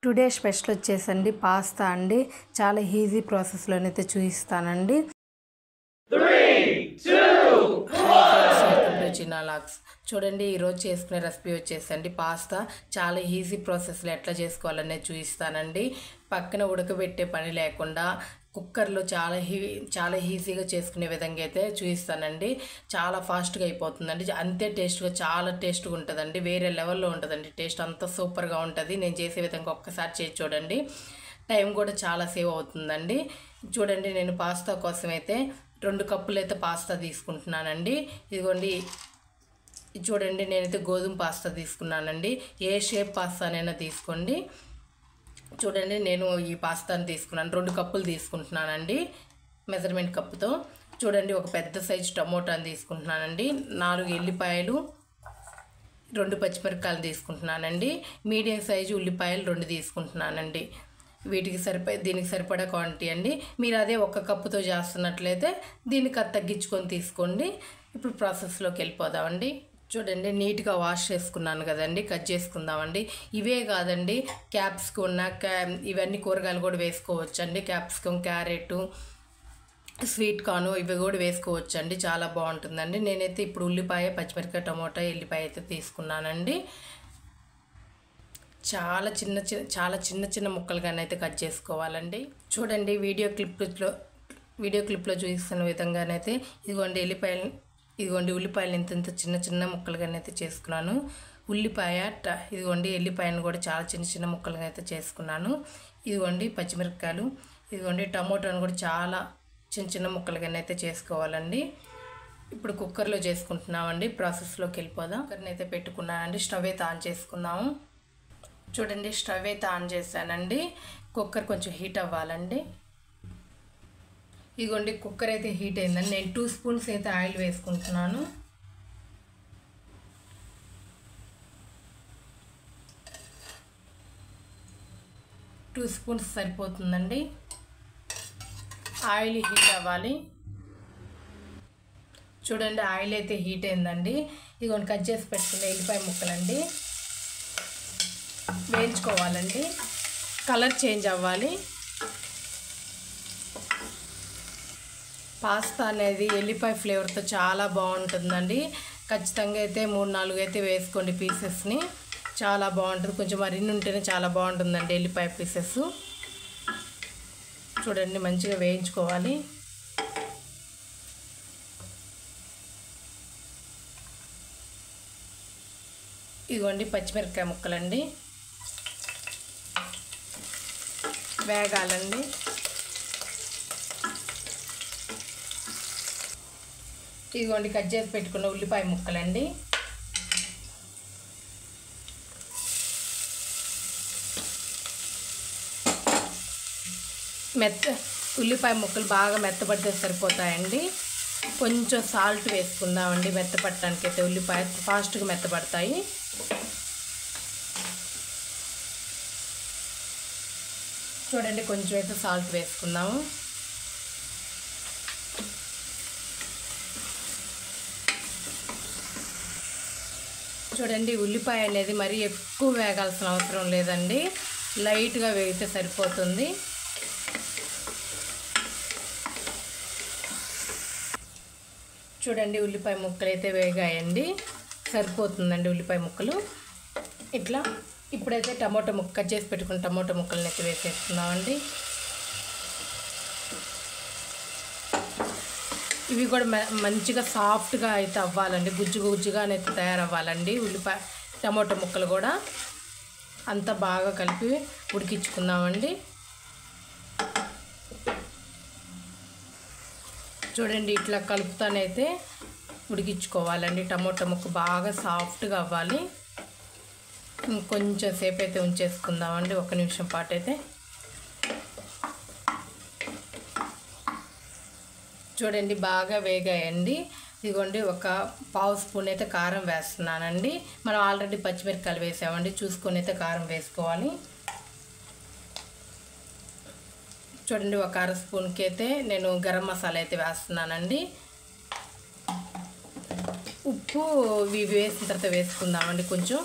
Today special వచ్చేసండి pasta అండి. చాలా ఈజీ ప్రాసెస్లోనైతే చూపిస్తానండి. చిన్నాలాక్స్ చూడండి, ఈరోజు చేసుకునే రెసిపీ వచ్చేసండి పాస్తా. చాలా ఈజీ ప్రాసెస్లో ఎట్లా చేసుకోవాలనేది చూపిస్తానండి. పక్కన ఉడకబెట్టే పని లేకుండా కుక్కర్లో చాలా ఈజీగా చేసుకునే విధంగా అయితే చూపిస్తానండి. చాలా ఫాస్ట్గా అయిపోతుందండి, అంతే టేస్ట్గా, చాలా టేస్ట్గా ఉంటుందండి. వేరే లెవెల్లో ఉంటుందండి, టేస్ట్ అంతా సూపర్గా ఉంటుంది. నేను చేసే విధంగా ఒక్కసారి చేసి చూడండి, టైం కూడా చాలా సేవ్ అవుతుందండి. చూడండి, నేను పాస్తా కోసం అయితే 2 కప్పులు అయితే పాస్తా తీసుకుంటున్నానండి. ఇదిగోండి, చూడండి, నేనైతే గోధుమ పాస్తా తీసుకున్నానండి. ఏ షేప్ పాస్తానైనా తీసుకోండి. చూడండి, నేను ఈ పాస్తాను తీసుకున్నాను, 2 కప్పులు తీసుకుంటున్నానండి మెజర్మెంట్ కప్పుతో. చూడండి, ఒక పెద్ద సైజు టమోటాని తీసుకుంటున్నానండి, 4 ఎల్లిపాయలు, 2 పచ్చిమిరపకాయలు తీసుకుంటున్నానండి, మీడియం సైజు ఉల్లిపాయలు 2 తీసుకుంటున్నానండి. దీనికి సరిపడా క్వాంటిటీ అండి. మీరు అదే 1 కప్పుతో చేస్తున్నట్లయితే దీనికి తగ్గించుకొని తీసుకోండి. ఇప్పుడు ప్రాసెస్లోకి వెళ్ళిపోదామండి. చూడండి, నీట్గా వాష్ చేసుకున్నాను కదండి, కట్ చేసుకుందామండి. ఇవే కాదండి, క్యాప్సికమ్ ఇవన్నీ కూరగాయలు కూడా వేసుకోవచ్చండి. క్యాప్సికమ్, క్యారెట్, స్వీట్ కార్న్ ఇవి కూడా వేసుకోవచ్చండి, చాలా బాగుంటుందండి. నేనైతే ఇప్పుడు ఉల్లిపాయ, పచ్చిమిరపకాయ, టమోటా, ఎల్లిపాయ అయితే తీసుకున్నానండి. చాలా చిన్న చిన్న ముక్కలుగానైతే కట్ చేసుకోవాలండి. చూడండి, వీడియో క్లిప్లో చూపిస్తున్న విధంగానైతే ఇదిగోండి ఉల్లిపాయలు ఇంత చిన్న చిన్న ముక్కలుగానైతే చేసుకున్నాను. ఇదిగోండి ఎల్లిపాయను కూడా చాలా చిన్న చిన్న ముక్కలుగా అయితే చేసుకున్నాను. ఇదిగోండి పచ్చిమిరపకాయలు, ఇదిగోండి టమోటాను కూడా చాలా చిన్న చిన్న ముక్కలుగానైతే చేసుకోవాలండి. ఇప్పుడు కుక్కర్లో చేసుకుంటున్నామండి. ప్రాసెస్లోకి వెళ్ళిపోదాం. కుక్కర్ని అయితే పెట్టుకున్నానండి, స్టవ్ అయితే ఆన్ చేసుకుందాము. చూడండి, స్టవ్ అయితే ఆన్ చేశానండి. కుక్కర్ కొంచెం హీట్ అవ్వాలండి. ఇదిగోండి, కుక్కర్ అయితే హీట్ అయిందండి. నేను 2 స్పూన్స్ అయితే ఆయిల్ వేసుకుంటున్నాను. టూ స్పూన్స్ సరిపోతుందండి. ఆయిల్ హీట్ అవ్వాలి. చూడండి, ఆయిల్ అయితే హీట్ అయిందండి. ఇదిగోండి, కట్ చేసి పెట్టుకున్న ఎల్లిపాయ ముక్కలండి వేయించుకోవాలండి. కలర్ చేంజ్ అవ్వాలి. పాస్తా అనేది ఎల్లిపాయ ఫ్లేవర్తో చాలా బాగుంటుందండి. ఖచ్చితంగా అయితే 3-4 అయితే వేసుకోండి పీసెస్ని, చాలా బాగుంటుంది. కొంచెం మరిన్ని ఉంటేనే చాలా బాగుంటుందండి ఎల్లిపాయ పీసెస్. చూడండి, మంచిగా వేయించుకోవాలి. ఇదిగోండి పచ్చిమిరపకాయ ముక్కలండి వేగాలండి. ఇదిగోండి, కట్ చేసి పెట్టుకున్న ఉల్లిపాయ ముక్కలండి. ఉల్లిపాయ ముక్కలు బాగా మెత్తపడితే సరిపోతాయండి. కొంచెం సాల్ట్ వేసుకుందామండి మెత్తపడటానికి అయితే. ఉల్లిపాయ ఫాస్ట్గా మెత్తపడతాయి. చూడండి, కొంచెం అయితే సాల్ట్ వేసుకుందాము. చూడండి, ఉల్లిపాయ అనేది మరీ ఎక్కువ వేగాల్సిన అవసరం లేదండి, లైట్గా వేగితే సరిపోతుంది. చూడండి, ఉల్లిపాయ ముక్కలు అయితే వేగాయండి, సరిపోతుందండి ఉల్లిపాయ ముక్కలు. ఇప్పుడైతే కట్ చేసి పెట్టుకున్న టమోటా ముక్కలను అయితే వేసేస్తున్నామండి. ఇవి కూడా మంచిగా సాఫ్ట్గా అయితే అవ్వాలండి, గుజ్జుగా అయితే తయారవ్వాలండి. టమోటా ముక్కలు కూడా అంతా బాగా కలిపి ఉడికించుకుందామండి. చూడండి, ఇట్లా కలుపుతానైతే ఉడికించుకోవాలండి. టమోటా ముక్క బాగా సాఫ్ట్గా అవ్వాలి. ఇంకొంచెం సేపు అయితే ఉంచేసుకుందామండి, 1 నిమిషం పాటు అయితే. చూడండి, బాగా వేగాయండి. ఇదిగోండి, 1/2 స్పూన్ అయితే కారం వేస్తున్నానండి. మనం ఆల్రెడీ పచ్చిమిరపకాయలు వేసామండి, చూసుకొని అయితే కారం వేసుకోవాలి. చూడండి, 1/2 స్పూన్కి అయితే నేను గరం మసాలా అయితే వేస్తున్నానండి. ఉప్పు ఇవి వేసిన తర్వాత వేసుకుందామండి కొంచెం.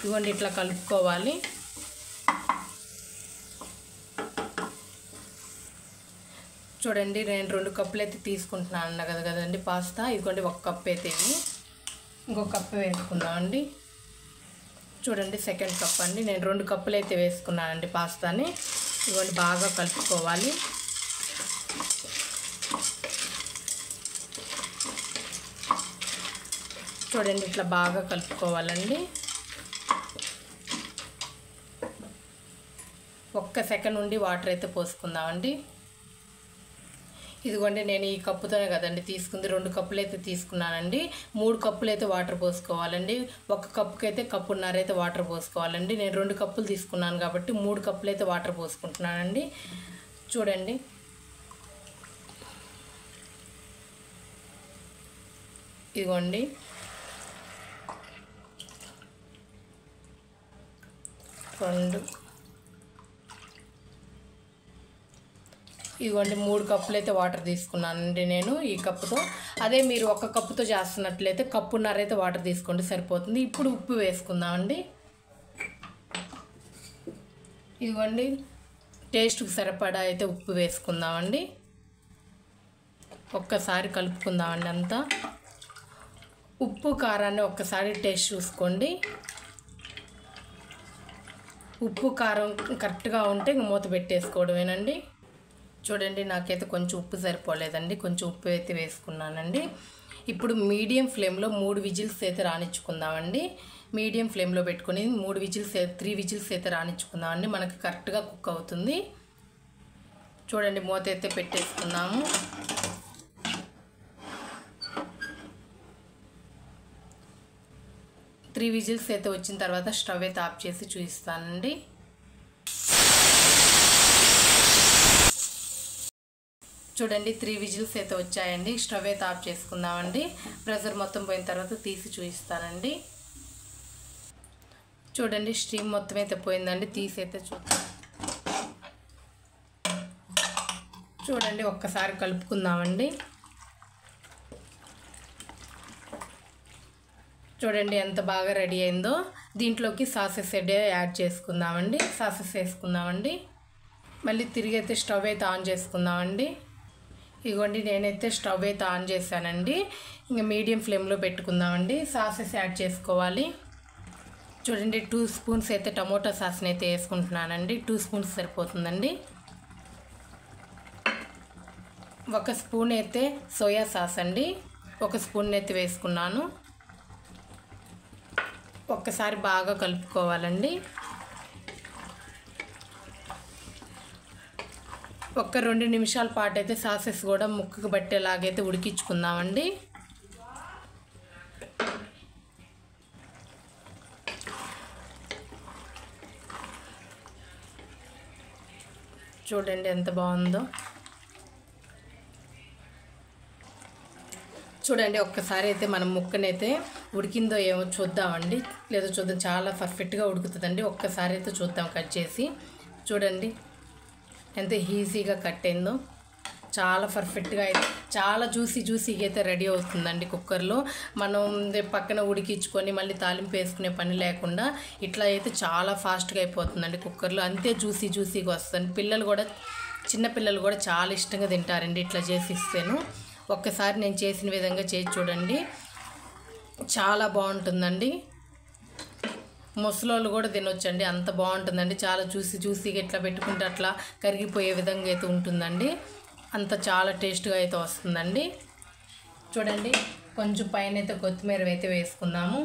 ఇవ్వండి, ఇట్లా కలుపుకోవాలి. చూడండి నేను 2 కప్పులు అయితే తీసుకుంటున్నాను అన్న కదండి పాస్తా. ఇదిగోండి 1 కప్ అయితే ఇది, ఇంకొక కప్పు వేసుకుందామండి. చూడండి సెకండ్ కప్ అండి. నేను 2 కప్పులు అయితే వేసుకున్నానండి పాస్తాని. ఇదిగోండి బాగా కలుపుకోవాలి. చూడండి ఇట్లా బాగా కలుపుకోవాలండి. 1 సెకండ్ ఉండి వాటర్ అయితే పోసుకుందామండి. ఇదిగోండి నేను ఈ కప్పుతోనే కదండి తీసుకుంది, 2 కప్పులు అయితే తీసుకున్నానండి. 3 కప్పులు అయితే వాటర్ పోసుకోవాలండి. 1 కప్పుకి అయితే కప్పున్నర అయితే వాటర్ పోసుకోవాలండి. నేను 2 కప్పులు తీసుకున్నాను కాబట్టి 3 కప్పులు అయితే వాటర్ పోసుకుంటున్నానండి. చూడండి ఇదిగోండి ఇదిగోండి 3 కప్పులు అయితే వాటర్ తీసుకున్నానండి నేను ఈ కప్పుతో. అదే మీరు 1 కప్పుతో చేస్తున్నట్లయితే కప్పున్నర అయితే వాటర్ తీసుకోండి సరిపోతుంది. ఇప్పుడు ఉప్పు వేసుకుందామండి. ఇదిగోండి టేస్ట్కి సరిపడా అయితే ఉప్పు వేసుకుందామండి. ఒక్కసారి కలుపుకుందామండి అంతా. ఉప్పు కారాన్ని ఒక్కసారి టేస్ట్ చూసుకోండి. ఉప్పు కారం కరెక్ట్గా ఉంటే మూత పెట్టేసుకోవడమేనండి. చూడండి నాకైతే కొంచెం ఉప్పు సరిపోలేదండి, కొంచెం ఉప్పు అయితే వేసుకున్నానండి. ఇప్పుడు మీడియం ఫ్లేమ్లో 3 విజిల్స్ అయితే రానిచ్చుకుందామండి. మీడియం ఫ్లేమ్లో పెట్టుకొని 3 విజిల్స్ అయితే రానిచ్చుకుందామండి. మనకి కరెక్ట్గా కుక్ అవుతుంది. చూడండి మూత అయితే పెట్టేసుకున్నాము. త్రీ విజిల్స్ అయితే వచ్చిన తర్వాత స్టవ్ అయితే ఆఫ్ చేసి చూపిస్తానండి. చూడండి 3 విజిల్స్ అయితే వచ్చాయండి. స్టవ్ అయితే ఆఫ్ చేసుకుందామండి. ప్రెషర్ మొత్తం పోయిన తర్వాత తీసి చూపిస్తానండి. చూడండి స్టీమ్ మొత్తం అయితే పోయిందండి. తీసి అయితే చూడండి ఒక్కసారి కలుపుకుందామండి. చూడండి ఎంత బాగా రెడీ అయిందో. దీంట్లోకి సాసెస్ యాడ్ చేసుకుందామండి. సాసెస్ వేసుకుందామండి. మళ్ళీ తిరిగి అయితే స్టవ్ అయితే ఆన్ చేసుకుందామండి. ఇదిగోండి నేనైతే స్టవ్ అయితే ఆన్ చేశానండి. ఇంకా మీడియం ఫ్లేమ్లో పెట్టుకుందామండి. సాసెస్ యాడ్ చేసుకోవాలి. చూడండి 2 స్పూన్స్ అయితే టమోటా సాస్ని అయితే వేసుకుంటున్నానండి. 2 స్పూన్స్ సరిపోతుందండి. 1 స్పూన్ అయితే సోయా సాస్ అండి, 1 స్పూన్ అయితే వేసుకున్నాను. ఒక్కసారి బాగా కలుపుకోవాలండి. 1-2 నిమిషాల పాటు అయితే సాసెస్ కూడా ముక్కకు పట్టేలాగైతే ఉడికించుకుందామండి. చూడండి ఎంత బాగుందో. చూడండి ఒక్కసారి అయితే మనం ముక్కనైతే ఉడికిందో ఏమో చూద్దామండి. లేదో చూద్దాం. చాలా పర్ఫెక్ట్గా ఉడుకుతుందండి. ఒక్కసారి అయితే చూద్దాం కట్ చేసి. చూడండి ఎంత ఈజీగా కట్ అయిందో. చాలా పర్ఫెక్ట్గా అయితే చాలా జ్యూసీగా అయితే రెడీ అవుతుందండి కుక్కర్లో. మనం పక్కన ఉడికించుకొని మళ్ళీ తాలింపు వేసుకునే పని లేకుండా ఇట్లా అయితే చాలా ఫాస్ట్గా అయిపోతుందండి కుక్కర్లో. అంతే జ్యూసీగా వస్తుంది. పిల్లలు కూడా, చిన్నపిల్లలు కూడా చాలా ఇష్టంగా తింటారండి ఇట్లా చేసి ఇస్తేను. ఒక్కసారి నేను చేసిన విధంగా చేసి చూడండి, చాలా బాగుంటుందండి. ముసలోళ్ళు కూడా తినొచ్చండి, అంత బాగుంటుందండి. చాలా జ్యూసీగా ఇట్లా పెట్టుకుంటే అట్లా కరిగిపోయే విధంగా అయితే ఉంటుందండి. అంత చాలా టేస్ట్గా అయితే వస్తుందండి. చూడండి కొంచెం పైన అయితే కొత్తిమీర అయితే వేసుకుందాము.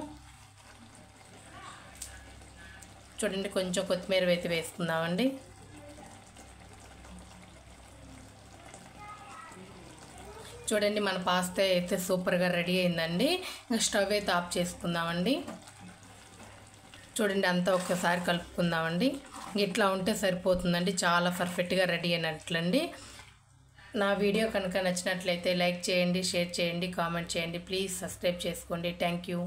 చూడండి కొంచెం కొత్తిమీర అయితే వేసుకుందామండి. చూడండి మన పాస్తా అయితే సూపర్గా రెడీ అయిందండి. ఇంకా స్టవ్ అయితే ఆఫ్ చేసుకుందామండి. చూడండి అంతా ఒక్కసారి కలుపుకుందామండి. ఇట్లా ఉంటే సరిపోతుందండి. చాలా పర్ఫెక్ట్గా రెడీ అయినట్లండి. నా వీడియో కనుక నచ్చినట్లయితే లైక్ చేయండి, షేర్ చేయండి, కామెంట్ చేయండి. ప్లీజ్ సబ్స్క్రైబ్ చేసుకోండి. Thank you.